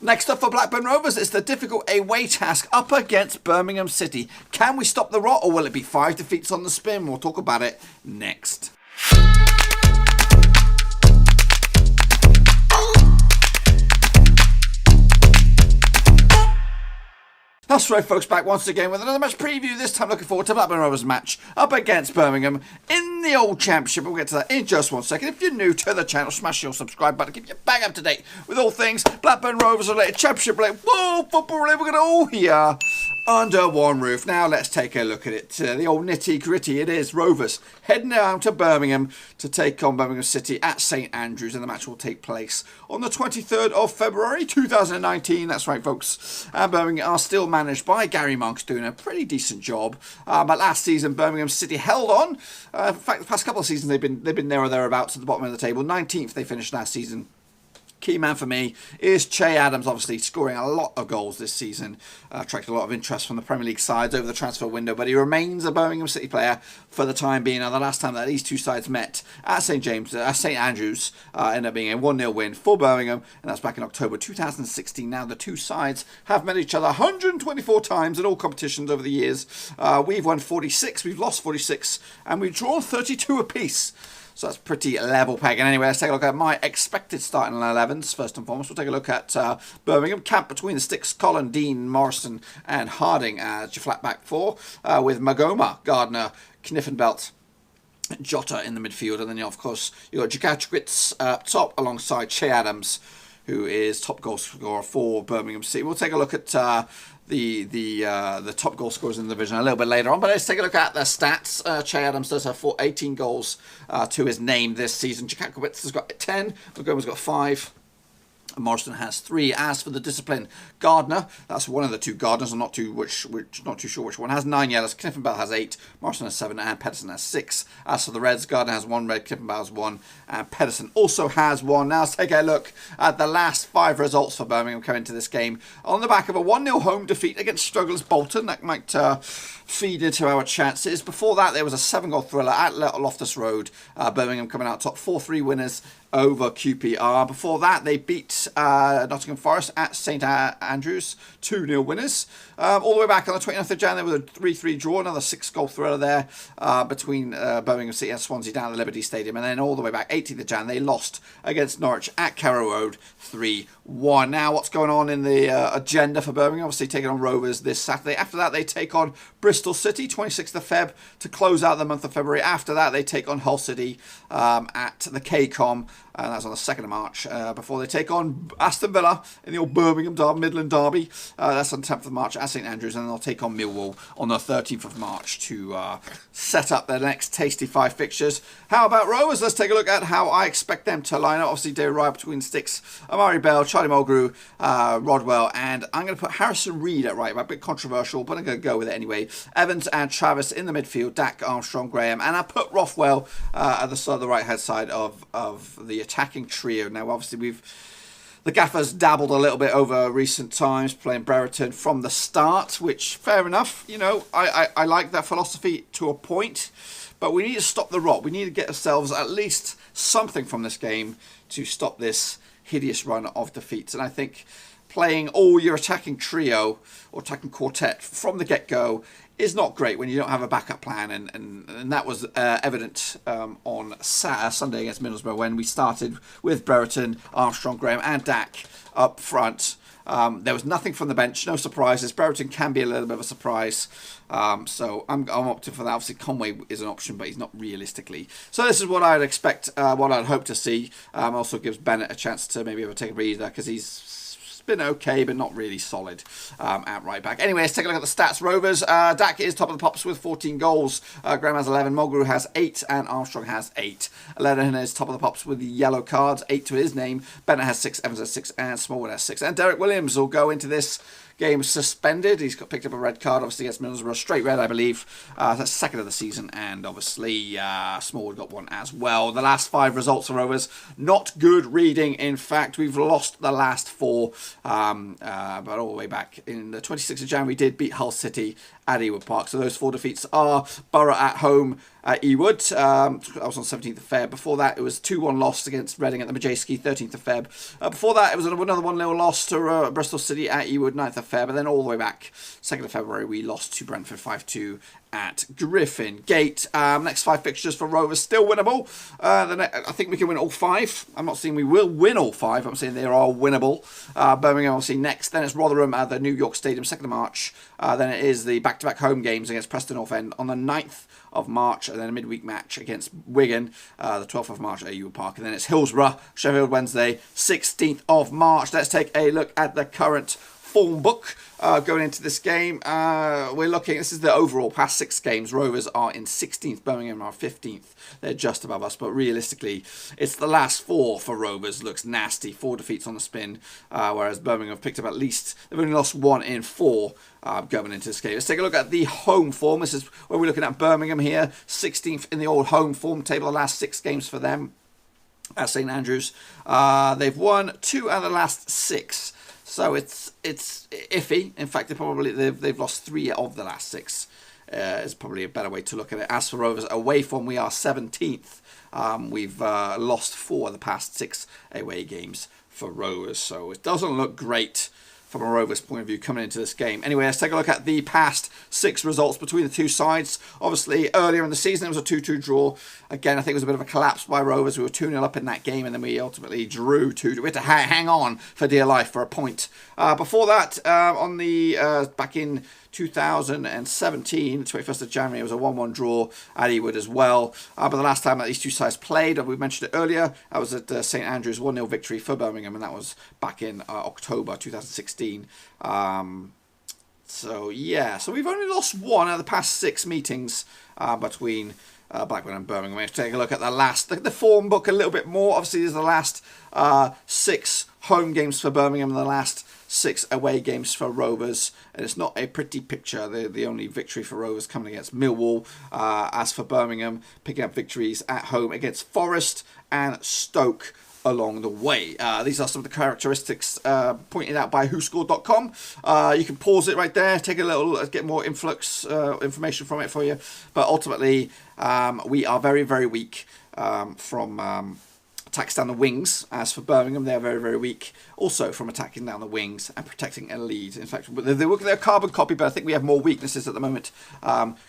Next up for Blackburn Rovers, it's the difficult away task up against Birmingham City. Can we stop the rot, or will it be 5 defeats on the spin? We'll talk about it next. That's right, folks, back once again with another match preview. This time looking forward to Blackburn Rovers' match up against Birmingham in the old championship. We'll get to that in just 1 second. If you're new to the channel, smash your subscribe button. Keep you bang up to date with all things Blackburn Rovers related, championship related, whoa, football related. We're going to all here under one roof. Now let's take a look at it. The old nitty gritty. It is Rovers heading down to Birmingham to take on Birmingham City at St Andrews, and the match will take place on the 23rd of February 2019. That's right, folks. Birmingham are still managed by Gary Monk's doing a pretty decent job. But last season, Birmingham City held on. In fact, the past couple of seasons they've been there or thereabouts at the bottom of the table. 19th they finished last season. Key man for me is Che Adams, obviously scoring a lot of goals this season. Attracted a lot of interest from the Premier League sides over the transfer window, but he remains a Birmingham City player for the time being. Now, the last time that these two sides met at St Andrews ended up being a 1-0 win for Birmingham, and that's back in October 2016. Now, the two sides have met each other 124 times in all competitions over the years. We've won 46, we've lost 46, and we've drawn 32 apiece. So that's pretty level pegging. Anyway, let's take a look at my expected starting 11s. First and foremost, we'll take a look at Birmingham. Camp between the sticks, Colin, Dean, Morrison and Harding as your flat back four. With Magoma, Gardner, Kniffenbelt, Jota in the midfield. And then, of course, you've got Jakachwitz up top alongside Che Adams, who is top goal scorer for Birmingham City. We'll take a look at the top goal scorers in the division a little bit later on, but let's take a look at the stats. Che Adams does have 18 goals to his name this season. Jakachwitz has got 10. Magoma's got 5. Morrison has 3. As for the discipline, Gardner, that's one of the two Gardners. I'm not too sure which one, has 9 yellows. Kniffenbelt has 8. Morrison has 7, and Pedersen has 6. As for the Reds, Gardner has 1 red, Kniffenbelt has 1, and Pedersen also has 1. Now let's take a look at the last 5 results for Birmingham coming into this game. On the back of a 1-0 home defeat against strugglers Bolton, that might feed into our chances. Before that, there was a 7-goal thriller at Loftus Road. Birmingham coming out top, 4-3 winners over QPR. Before that, they beat Nottingham Forest at St Andrews, 2-0 winners. All the way back on the 29th of January, there was a 3-3 draw, another 6-goal thriller there between Birmingham City and Swansea down at the Liberty Stadium. And then all the way back, 18th of January, they lost against Norwich at Carrow Road, 3-1. Now, what's going on in the agenda for Birmingham? Obviously, taking on Rovers this Saturday. After that, they take on Bristol City, 26th of Feb, to close out the month of February. After that, they take on Hull City at the KCOM. That's on the 2nd of March, before they take on Aston Villa in the old Birmingham Midland Derby. That's on the 10th of March at St Andrews, and then they'll take on Millwall on the 13th of March to set up their next tasty 5 fixtures. How about Rovers? Let's take a look at how I expect them to line up. Obviously, David Ryan between the sticks, Amari Bell, Charlie Mulgrew, Rodwell, and I'm going to put Harrison Reed at right back. A bit controversial, but I'm going to go with it anyway. Evans and Travis in the midfield, Dak, Armstrong, Graham, and I put Rothwell at the right-hand side of the attacking trio. Now, obviously, the gaffers dabbled a little bit over recent times, playing Brereton from the start, which, fair enough. You know, I like that philosophy to a point, but we need to stop the rot. We need to get ourselves at least something from this game to stop this hideous run of defeats. And I think playing all your attacking trio or attacking quartet from the get-go is not great when you don't have a backup plan, and that was evident on Sunday against Middlesbrough when we started with Brereton, Armstrong, Graham and Dak up front. There was nothing from the bench, no surprises. Brereton can be a little bit of a surprise, so I'm opting for that. Obviously, Conway is an option, but he's not realistically. So this is what I'd expect, what I'd hope to see. Also gives Bennett a chance to maybe have a take a breather, because he's been okay, but not really solid at right back. Anyway, let's take a look at the stats. Rovers, Dak is top of the pops with 14 goals. Graham has 11, Mulgrew has 8, and Armstrong has 8. Lennon is top of the pops with the yellow cards, 8 to his name. Bennett has 6, Evans has 6, and Smallwood has 6. And Derek Williams will go into this game suspended. He's got picked up a red card, obviously, against Middlesbrough. Straight red, I believe. That's second of the season, and obviously Smallwood got one as well. The last 5 results for Rovers, not good reading. In fact, we've lost the last 4, but all the way back in the 26th of January, we did beat Hull City at Ewood Park. So those 4 defeats are Borough at home at Ewood. That was on 17th of Feb. Before that, it was 2-1 loss against Reading at the Majewski, 13th of Feb. Before that, it was another 1-0 loss to Bristol City at Ewood, 9th of Feb. And then all the way back, 2nd of February, we lost to Brentford 5-2 at Griffin Gate. Next 5 fixtures for Rovers, still winnable. I think we can win all 5. I'm not saying we will win all 5. I'm saying they are all winnable. Birmingham, obviously, next. Then it's Rotherham at the New York Stadium, 2nd of March. Then it is the back-to-back home games against Preston North End on the 9th of March, and then a midweek match against Wigan, the 12th of March at Ewood Park. And then it's Hillsborough, Sheffield Wednesday, 16th of March. Let's take a look at the current form book going into this game. We're looking, this is the overall past 6 games. Rovers are in 16th, Birmingham are 15th. They're just above us, but realistically, it's the last 4 for Rovers. Looks nasty. 4 defeats on the spin, whereas Birmingham have picked up at least, they've only lost 1 in 4 going into this game. Let's take a look at the home form. This is where we're looking at Birmingham here, 16th in the old home form table, the last 6 games for them at St Andrews. They've won 2 out of the last 6. So it's iffy. In fact, they've lost 3 of the last 6. Is probably a better way to look at it. As for Rovers away form, we are 17th. We've lost 4 of the past 6 away games for Rovers. So it doesn't look great from a Rovers point of view coming into this game. Anyway, let's take a look at the past 6 results between the 2 sides. Obviously, earlier in the season, it was a 2-2 draw. Again, I think it was a bit of a collapse by Rovers. We were 2-0 up in that game, and then we ultimately drew 2. We had to hang on for dear life for a point. Before that, back in 2017, 21st of January, it was a 1-1 draw at Ewood as well. But the last time that these 2 sides played, we mentioned it earlier, that was at St Andrews, 1-0 victory for Birmingham, and that was back in October 2016. So we've only lost 1 out of the past 6 meetings between Blackburn and Birmingham. We have to take a look at the form book a little bit more. Obviously, there's the last 6 home games for Birmingham and the last 6 away games for Rovers, and it's not a pretty picture. The only victory for Rovers coming against Millwall. As for Birmingham, picking up victories at home against Forest and Stoke along the way. These are some of the characteristics pointed out by WhoScored.com. You can pause it right there, take a little, get more information from it for you. But ultimately, we are very, very weak from attacks down the wings. As for Birmingham, they're very, very weak also from attacking down the wings and protecting a lead. In fact, they're a carbon copy, but I think we have more weaknesses at the moment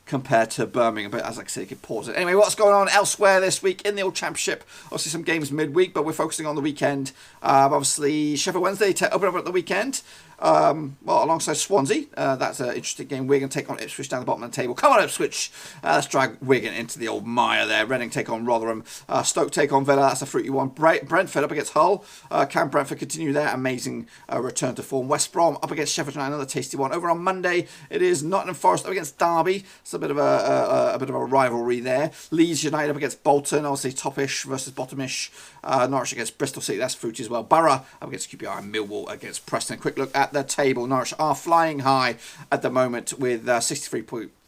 compared to Birmingham. But as I say, you can pause it. Anyway, what's going on elsewhere this week in the old championship? Obviously, some games midweek, but we're focusing on the weekend. Obviously, Sheffield Wednesday open up at the weekend. Alongside Swansea. That's an interesting game. Wigan take on Ipswich down the bottom of the table. Come on, Ipswich. Let's drag Wigan into the old mire there. Reading take on Rotherham. Stoke take on Villa. That's a fruity one. Brentford up against Hull. Can Brentford continue their amazing return to form? West Brom up against Sheffield United. Another tasty one. Over on Monday, it is Nottingham Forest up against Derby. It's a bit of a rivalry there. Leeds United up against Bolton. Obviously, topish versus bottomish. Norwich against Bristol City. That's fruity as well. Borough up against QPR and Millwall against Preston. Quick look at the table. Norwich are flying high at the moment with 63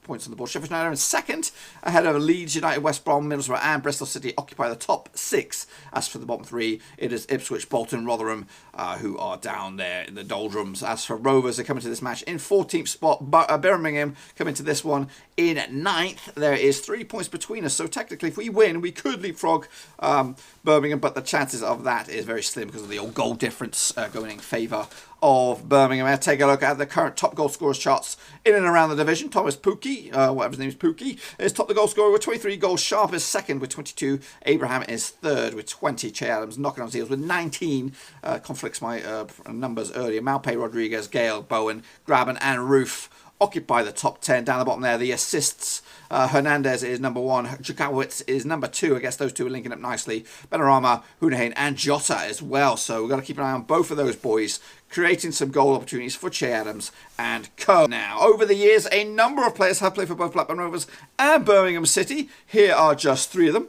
points on the board. Sheffield United are in second, ahead of Leeds United, West Brom, Middlesbrough and Bristol City occupy the top 6. As for the bottom 3, it is Ipswich, Bolton, Rotherham who are down there in the doldrums. As for Rovers, they're coming to this match in 14th spot. Birmingham coming to this one in 9th. There is 3 points between us, so technically if we win, we could leapfrog Birmingham, but the chances of that is very slim because of the old goal difference going in favour of Birmingham. Let's take a look at the current top goal scorers charts in and around the division. Thomas Pookie, whatever his name is, Pookie, is top the goal scorer with 23 goals. Sharp is second with 22. Abraham is third with 20. Che Adams knocking on his heels with 19. Conflicts my numbers earlier. Malpe, Rodriguez, Gale, Bowen, Graben and Roof occupy the top 10. Down the bottom there, the assists. Hernandez is number 1. Jack Iles is number 2. I guess those two are linking up nicely. Benrahma, Hoonahane and Jota as well. So we've got to keep an eye on both of those boys, creating some goal opportunities for Che Adams and co. Now, over the years, a number of players have played for both Blackburn Rovers and Birmingham City. Here are just 3 of them.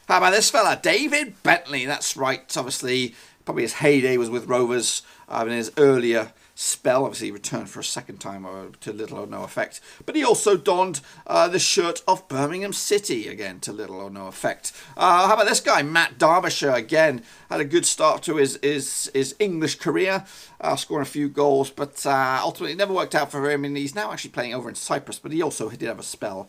How about this fella? David Bentley. That's right. Obviously, probably his heyday was with Rovers in his earlier spell. Obviously, he returned for a second time to little or no effect. But he also donned the shirt of Birmingham City, again, to little or no effect. How about this guy, Matt Derbyshire, again, had a good start to his English career, scoring a few goals, but ultimately it never worked out for him, and he's now actually playing over in Cyprus, but he also did have a spell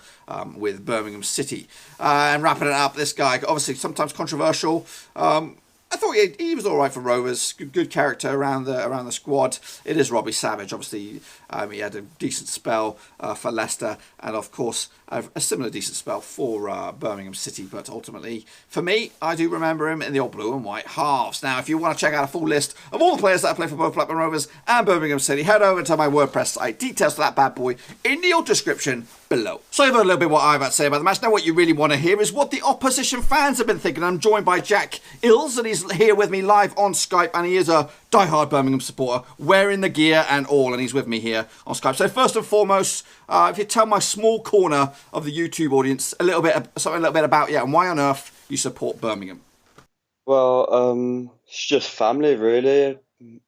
with Birmingham City. And wrapping it up, this guy, obviously sometimes controversial. I thought he was all right for Rovers. Good character around the squad. It is Robbie Savage. Obviously, he had a decent spell for Leicester, and of course a similar decent spell for Birmingham City. But ultimately, for me, I do remember him in the old blue and white halves. Now, if you want to check out a full list of all the players that I play for both Blackburn Rovers and Birmingham City, head over to my WordPress site. Details to that bad boy in the old description below. So you've heard a little bit what I'm about to say about the match. Now what you really want to hear is what the opposition fans have been thinking. I'm joined by Jack Iles, and he's here with me live on Skype, and he is a diehard Birmingham supporter, wearing the gear and all, and he's with me here on Skype. So first and foremost, if you tell my small corner of the YouTube audience a little bit about and why on earth you support Birmingham. Well, it's just family, really.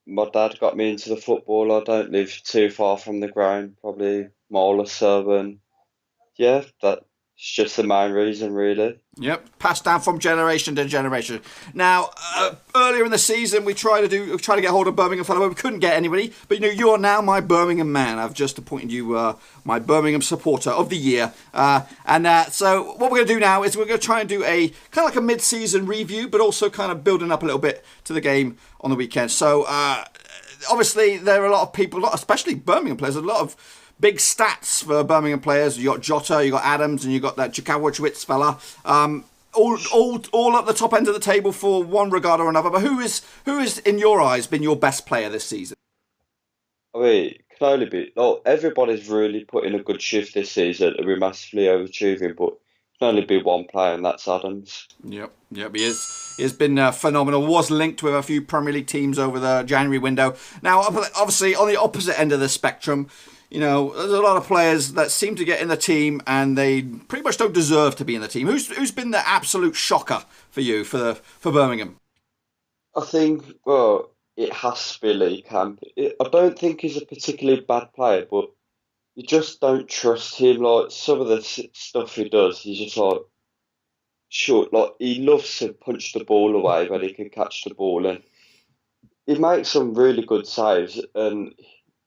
My dad got me into the football. I don't live too far from the ground, probably a mile or so, and yeah, that's just the main reason, really. Yep, passed down from generation to generation. Now, earlier in the season, we tried to get hold of Birmingham fellow, but we couldn't get anybody. But you are now my Birmingham man. I've just appointed you my Birmingham supporter of the year. So what we're going to do now is we're going to try and do a kind of like a mid-season review, but also kind of building up a little bit to the game on the weekend. So obviously, there are a lot of people, especially Birmingham players, a lot of big stats for Birmingham players. You got Jota, you got Adams, and you got that Jack Iles fella. All at the top end of the table for one regard or another. But who is in your eyes been your best player this season? I mean, it can only be, like, everybody's really put in a good shift this season and we're massively overachieving, but it can only be one player, and that's Adams. Yep, he is. He has been phenomenal. Was linked with a few Premier League teams over the January window. Now, obviously, on the opposite end of the spectrum, there's a lot of players that seem to get in the team and they pretty much don't deserve to be in the team. Who's been the absolute shocker for you for Birmingham? I think, well, it has to be Lee Camp. I don't think he's a particularly bad player, but you just don't trust him. Like, some of the stuff he does, he's just like, sure, like, he loves to punch the ball away when he can catch the ball, and he makes some really good saves. And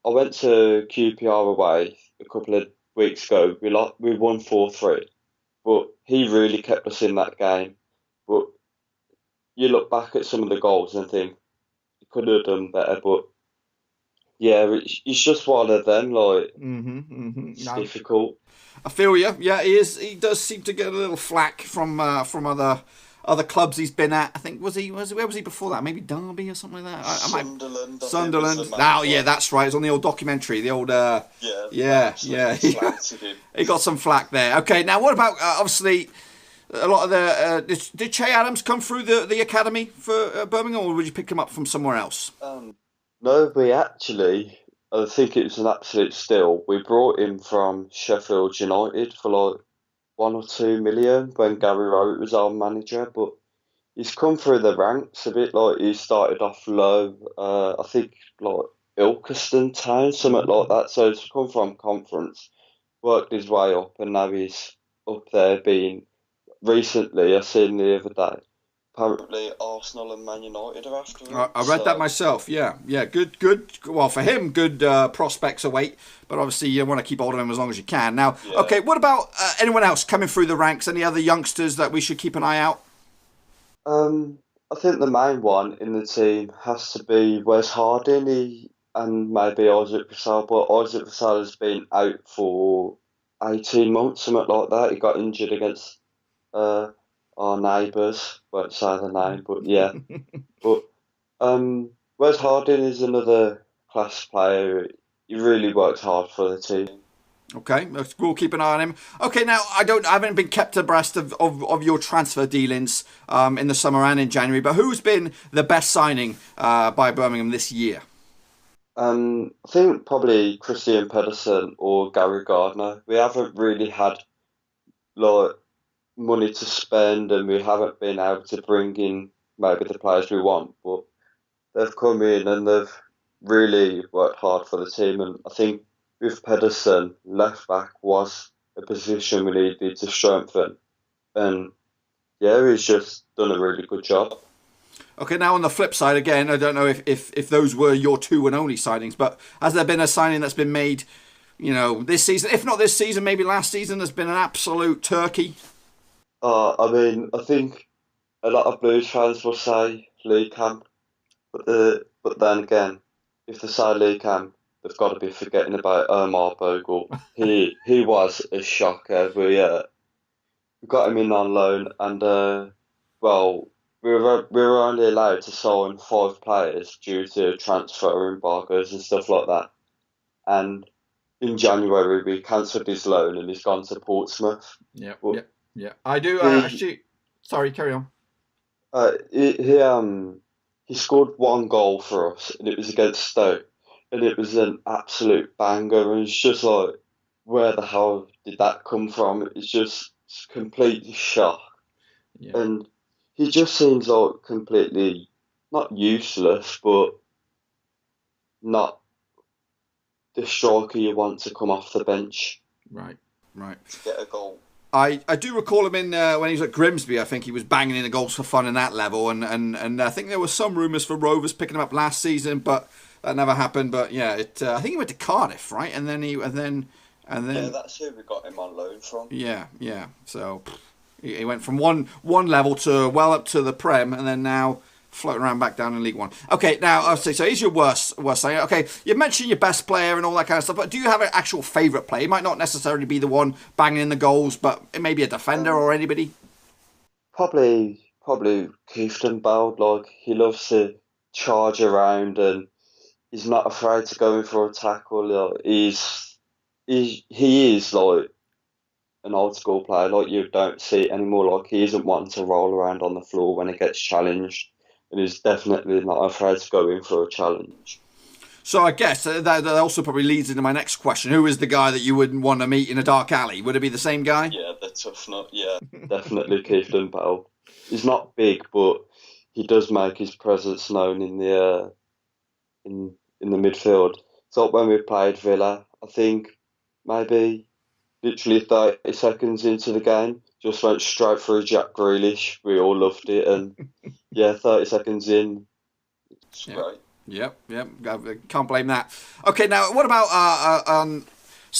I went to QPR away a couple of weeks ago. We won 4-3, but he really kept us in that game. But you look back at some of the goals and think he could have done better. But yeah, it's just one of them. Like, it's difficult. I feel you. Yeah, he is. He does seem to get a little flack from other clubs he's been at. I think where was he before that? Maybe Derby or something like that. Sunderland. Now, yeah, that's right. It's on the old documentary. The old yeah. He got some flack there. Okay, now what about obviously a lot of the did Che Adams come through the academy for Birmingham, or would you pick him up from somewhere else? No, I think it was an absolute steal. We brought him from Sheffield United for like 1 or 2 million when Gary Rowett was our manager, but he's come through the ranks a bit. Like, he started off low, I think like Ilkeston Town, something like that. So he's come from conference, worked his way up, and now he's up there. Being recently, I seen the other day, apparently Arsenal and Man United are after him. I read that myself. Yeah. Good. Well, for him, good prospects await. But obviously, you want to keep hold of him as long as you can. Now, Okay, what about anyone else coming through the ranks? Any other youngsters that we should keep an eye out? I think the main one in the team has to be Wes Harding, and maybe Isaac Vassell. But Isaac Vassell has been out for 18 months, something like that. He got injured against our neighbours. Won't say the name, but yeah. But Wes Harding is another class player. He really works hard for the team. Okay, we'll keep an eye on him. Okay, now I haven't been kept abreast of your transfer dealings in the summer and in January, but who's been the best signing by Birmingham this year? I think probably Christian Pedersen or Gary Gardner. We haven't really had like money to spend, and we haven't been able to bring in maybe the players we want, but they've come in and they've really worked hard for the team, and I think with Pedersen, left back was a position we needed to strengthen, and yeah, he's just done a really good job. Okay, now on the flip side again, I don't know if those were your two and only signings, but has there been a signing that's been made, this season? If not this season, maybe last season, there's been an absolute turkey. I mean, I think a lot of Blues fans will say Lee Camp, but then again, if they say Lee Camp, they've got to be forgetting about Omar Bogle. He was a shocker. We got him in on loan, and well, we were only allowed to sign 5 players due to transfer embargoes and stuff like that. And in January, we cancelled his loan, and he's gone to Portsmouth. Yeah, But yeah. I do he, actually. Sorry, carry on. he scored 1 goal for us, and it was against Stoke, and it was an absolute banger. And it's just like, where the hell did that come from? It's just completely shocked. Yeah. And he just seems like completely not useless, but not the striker you want to come off the bench. Right. To get a goal. I do recall him in when he was at Grimsby. I think he was banging in the goals for fun in that level, and I think there were some rumours for Rovers picking him up last season, but that never happened. But yeah, I think he went to Cardiff, right? And then Yeah, that's who we got him on loan from. Yeah. So he went from one level to well up to the Prem, and then now floating around back down in League One. Okay, now I'll say so. Here's your worst thing. Okay, you mentioned your best player and all that kind of stuff, but do you have an actual favourite player? It might not necessarily be the one banging in the goals, but it may be a defender or anybody. Probably Keithton Bowd. Like, he loves to charge around, and he's not afraid to go in for a tackle. Like, he is like an old school player. Like, you don't see it anymore. Like, he isn't wanting to roll around on the floor when he gets challenged, and he's definitely not afraid to go in for a challenge. So I guess that also probably leads into my next question. Who is the guy that you wouldn't want to meet in a dark alley? Would it be the same guy? Yeah, the tough nut. Yeah, definitely Keithton Bowd. He's not big, but he does make his presence known in the in the midfield. So when we played Villa, I think maybe literally 30 seconds into the game, just went straight through Jack Grealish. We all loved it, and yeah, 30 seconds in, it's great. Yep. I can't blame that. Okay, now what about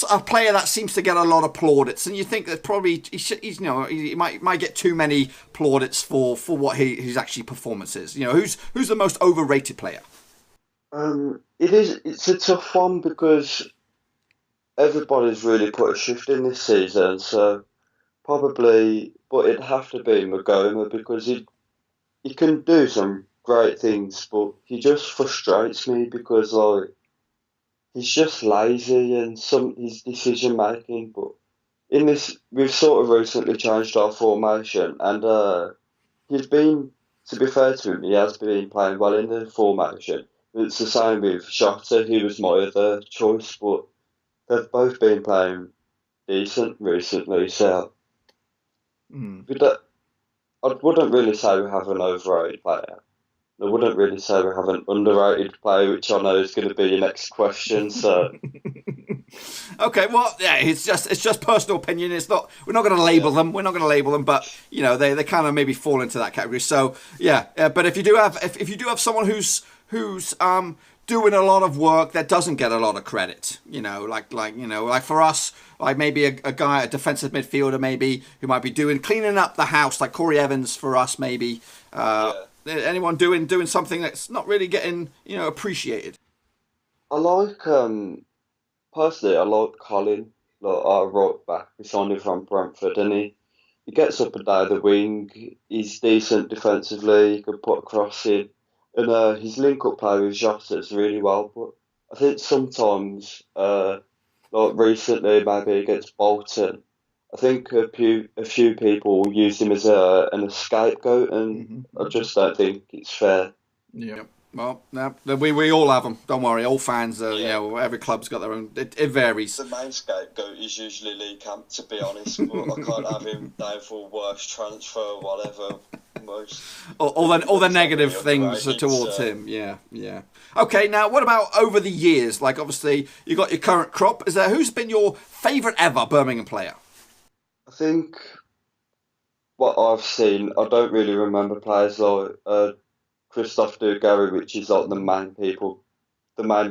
a player that seems to get a lot of plaudits, and you think that probably he might get too many plaudits for what his actually performance is. Who's the most overrated player? It's a tough one because everybody's really put a shift in this season, so probably, but it'd have to be Magoma because he can do some great things, but he just frustrates me because like he's just lazy and his decision making. But in this, we've sort of recently changed our formation, and he's been, to be fair to him, he has been playing well in the formation. It's the same with Shota, who was my other choice, but they've both been playing decent recently, so I wouldn't really say we have an overrated player. I wouldn't really say we have an underrated player, which I know is going to be your next question. So, okay, well, yeah, it's just personal opinion. It's not. We're not going to label them. We're not going to label them, but they kind of maybe fall into that category. So yeah, but if you do have someone who's doing a lot of work that doesn't get a lot of credit, like for us, like maybe a guy, a defensive midfielder, maybe who might be cleaning up the house, like Corey Evans for us, maybe. Anyone doing something that's not really getting appreciated? I like personally, I like Colin, like our right back. We signed him from Brentford, and he gets up and down the wing. He's decent defensively. He can put a cross in, and his link-up play with Jota is really well. But I think sometimes, like recently, maybe against Bolton, I think a few people use him as an scapegoat, and I just don't think it's fair. Yeah. Well, no, we all have them. Don't worry, all fans. Every club's got their own. It varies. The main scapegoat is usually Lee Camp, to be honest. But I can't have him down for worst transfer or whatever. almost. All the negative Somebody things underrated, towards so- him. Yeah. Okay, now what about over the years? Like, obviously, you got your current crop. Who's been your favourite ever Birmingham player? I think what I've seen, I don't really remember players like Christoph Gary, which is like the main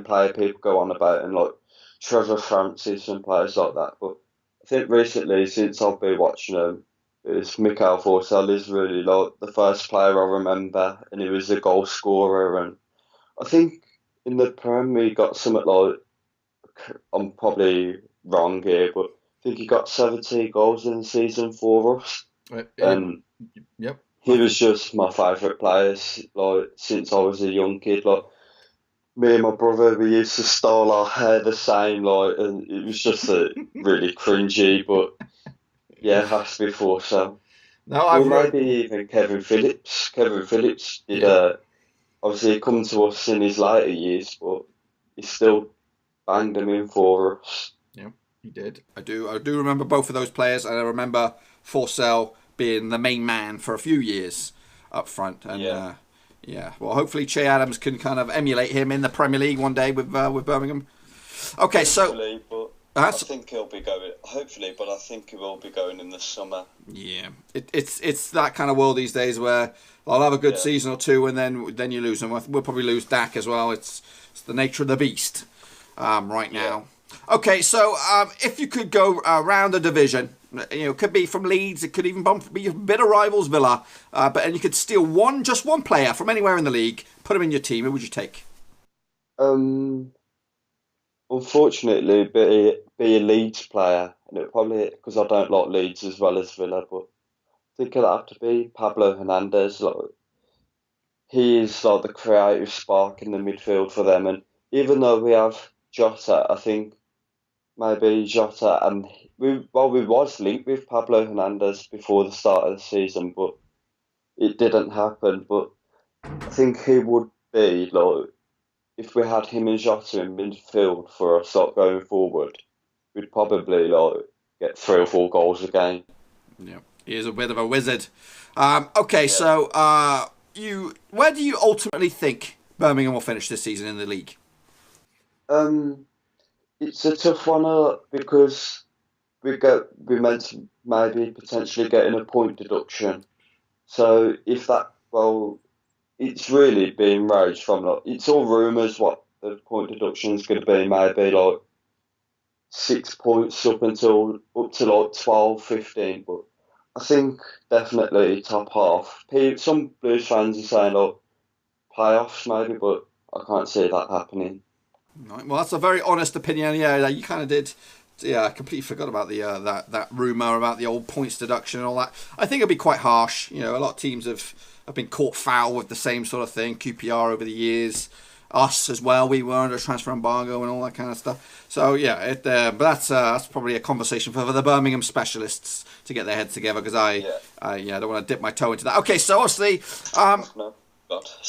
player people go on about, and like Trevor Francis and players like that. But I think recently, since I've been watching them, it's Mikael Forsell is really like the first player I remember, and he was a goal scorer. And I think in the Prem he got something like, I'm probably wrong here, but I think he got 17 goals in the season for us, and Yep. he was just my favourite player like since I was a young kid. Like me and my brother, we used to style our hair the same, like, and it was just really cringy. But yeah, it has to be Forsell. No, Or I've maybe even Kevin Phillips. Kevin Phillips did obviously come to us in his later years, but he still banged them in for us. Yeah, he did. I do remember both of those players, and I remember Forsell being the main man for a few years up front. And yeah. Well, hopefully Che Adams can kind of emulate him in the Premier League one day with Birmingham. Okay, Hopefully, so but I think he'll be going. Hopefully, but I think he will be going in the summer. yeah, it's that kind of world these days where I'll have a good season or two, and then you lose them. We'll probably lose Dak as well. It's the nature of the beast right now. Okay, so if you could go around a division, it could be from Leeds, it could even be a bit of rivals Villa, and you could steal just one player from anywhere in the league, put him in your team. Who would you take? Unfortunately, be a Leeds player, and it probably because I don't like Leeds as well as Villa, but I think it'll have to be Pablo Hernandez. Like, he is like the creative spark in the midfield for them, and even though we have Jota, I think maybe Jota and we was linked with Pablo Hernandez before the start of the season, but it didn't happen. But I think he would be like if we had him and Jota in midfield for us like, going forward, we'd probably like get 3 or 4 goals a game. Yeah, he is a bit of a wizard. Okay, so where do you ultimately think Birmingham will finish this season in the league? It's a tough one because we meant to maybe potentially getting a point deduction. So if that it's really being raised from like it's all rumours what the point deduction is going to be. Maybe like 6 points up to like 12, 15. But I think definitely top half. Some Blues fans are saying like playoffs maybe, but I can't see that happening. Right, well, that's a very honest opinion. Yeah, you kind of did. Yeah, I completely forgot about the that rumor about the old points deduction and all that. I think it'd be quite harsh. A lot of teams have been caught foul with the same sort of thing. QPR over the years, us as well. We were under transfer embargo and all that kind of stuff. So yeah, but that's probably a conversation for the Birmingham specialists to get their heads together because I don't want to dip my toe into that. Okay, so obviously. No.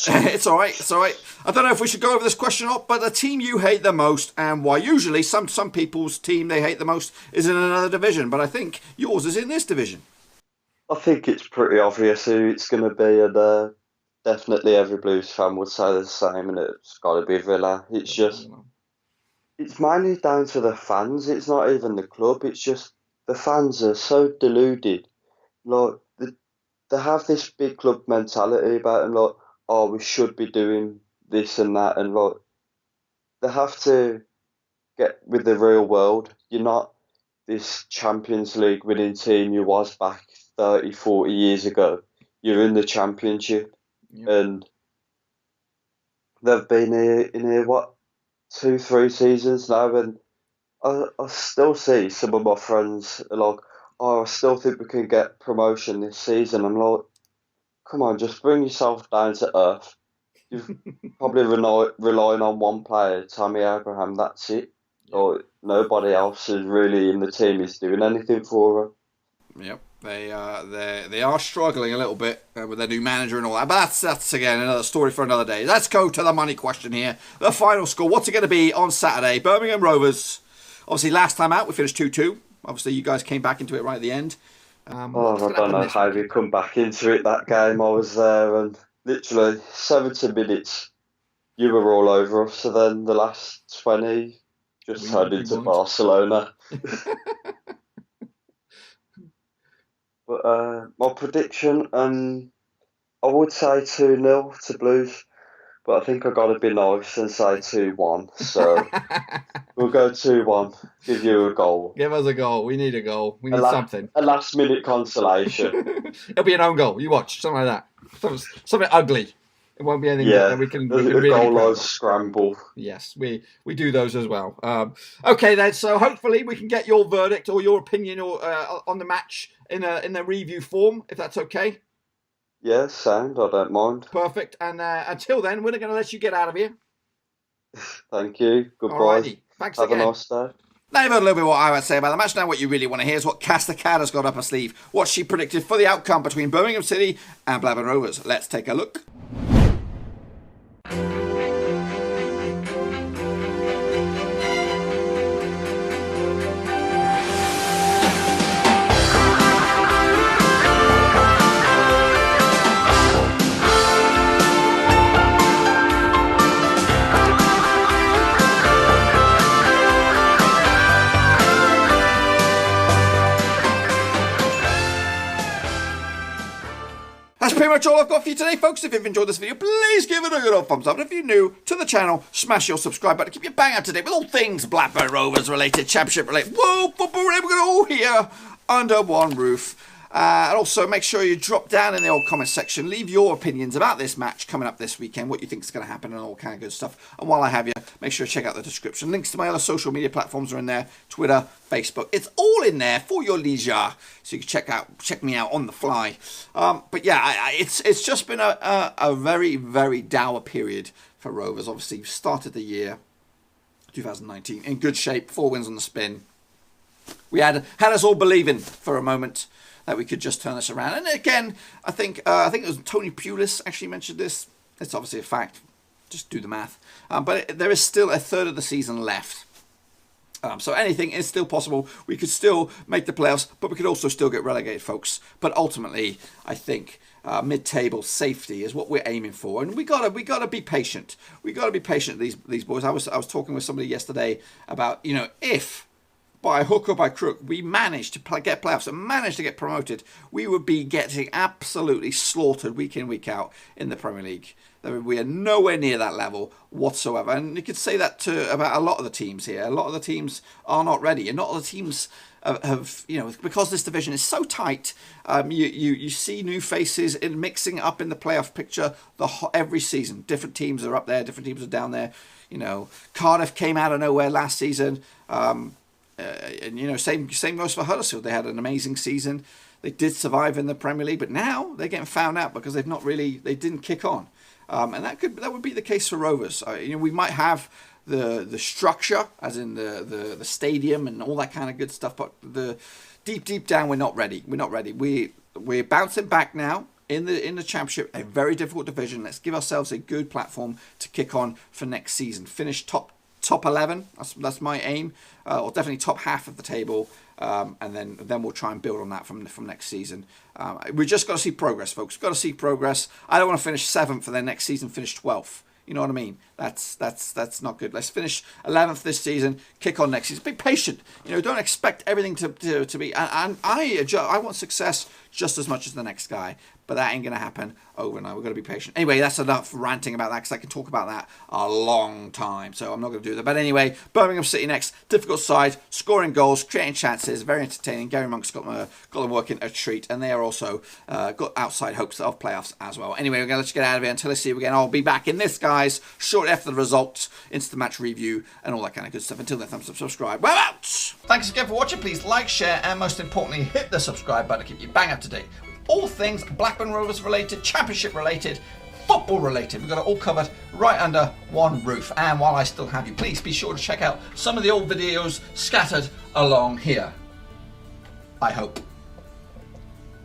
It's all right. I don't know if we should go over this question or not, but the team you hate the most and why. Usually, some people's team they hate the most is in another division, but I think yours is in this division. I think it's pretty obvious who it's going to be, and definitely every Blues fan would say the same, and it's got to be Villa. It's mainly down to the fans. It's not even the club. It's just the fans are so deluded. Like they have this big club mentality about them, like, oh, we should be doing this and that, and like they have to get with the real world. You're not this Champions League winning team you was back 30, 40 years ago. You're in the Championship, and they've been in here, what, 2, 3 seasons now, and I still see some of my friends are like, oh, I still think we can get promotion this season. I'm like, come on, just bring yourself down to earth. You've probably relying on one player, Tammy Abraham. That's it. Or nobody else is really in the team is doing anything for her. Yep, they are struggling a little bit with their new manager and all that. But that's again another story for another day. Let's go to the money question here. The final score. What's it going to be on Saturday? Birmingham Rovers. Obviously, last time out we finished 2-2. Obviously, you guys came back into it right at the end. I don't know how we come back into it, that game. I was there and literally 70 minutes you were all over us, so then the last 20 just turned into Barcelona. But my prediction, I would say 2-0 to Blues, but I think I've got to be nice and say 2-1. So we'll go 2-1. Give you a goal. Give us a goal. We need a goal. We need something. A last-minute consolation. It'll be an own goal. You watch. Something like that. Something ugly. It won't be anything that we can really goal line scramble. Yes, we do those as well. Okay then, so hopefully we can get your verdict or your opinion or on the match in a review form, if that's okay. Yeah, sound. I don't mind. Perfect. And until then, we're not going to let you get out of here. Thank you. Goodbye. Alrighty. Thanks Have again. a nice day. Now you've heard a little bit what I would say about the match. Now what you really want to hear is what Cass the Cat has got up her sleeve. What she predicted for the outcome between Birmingham City and Blackburn Rovers. Let's take a look. That's pretty much all I've got for you today, folks. If you've enjoyed this video, please give it a good old thumbs up. And if you're new to the channel, smash your subscribe button to keep you bang up to date with all things Blackburn Rovers related, Championship related. Whoa, football related. We're all here under one roof. And also make sure you drop down in the old comment section, leave your opinions about this match coming up this weekend, what you think is going to happen and all kind of good stuff. And while I have you, make sure you check out the description. Links to my other social media platforms are in there, Twitter, Facebook. It's all in there for your leisure, so you can check me out on the fly. But yeah, it's just been a very, very dour period for Rovers. Obviously, we've started the year 2019 in good shape, 4 wins on the spin. We had us all believing for a moment that we could just turn this around. And again, I think it was Tony Pulis actually mentioned this. It's obviously a fact. Just do the math. But there is still a third of the season left. So anything is still possible. We could still make the playoffs, but we could also still get relegated, folks. But ultimately, I think mid-table safety is what we're aiming for, and we gotta be patient. We gotta be patient. These boys. I was talking with somebody yesterday about, you know, if by hook or by crook we managed to get playoffs and managed to get promoted, we would be getting absolutely slaughtered week in, week out in the Premier League. We are nowhere near that level whatsoever. And you could say that about a lot of the teams here. A lot of the teams are not ready. And not all the teams have, you know, because this division is so tight, you see new faces in mixing up in the playoff picture every season. Different teams are up there, different teams are down there. You know, Cardiff came out of nowhere last season. And you know, same goes for Huddersfield. They had an amazing season. They did survive in the Premier League, but now they're getting found out because they didn't kick on. And that would be the case for Rovers. You know, we might have the structure, as in the stadium and all that kind of good stuff, but the deep down, we're not ready. We're not ready. We're bouncing back now in the Championship, a very difficult division. Let's give ourselves a good platform to kick on for next season. Finish top 11. That's my aim, or definitely top half of the table, and then we'll try and build on that from next season. We just got to see progress, folks. Got to see progress. I don't want to finish 7th and then next season finish 12th. You know what I mean? That's not good. Let's finish 11th this season. Kick on next season. Be patient. You know, don't expect everything to be. And I want success just as much as the next guy. But that ain't going to happen overnight. We've got to be patient. Anyway, that's enough ranting about that, because I can talk about that a long time. So I'm not going to do that. But anyway, Birmingham City next. Difficult side. Scoring goals. Creating chances. Very entertaining. Gary Monk's got them working a treat. And they are also got outside hopes of playoffs as well. Anyway, we're going to let you get out of here. Until I see you again, I'll be back in this, guys, shortly after the results, into the match review, and all that kind of good stuff. Until then, thumbs up, subscribe. We're out! Thanks again for watching. Please like, share, and most importantly, hit the subscribe button to keep you bang up to date. All things Blackburn Rovers related, Championship related, football related. We've got it all covered right under one roof. And while I still have you, please be sure to check out some of the old videos scattered along here. I hope.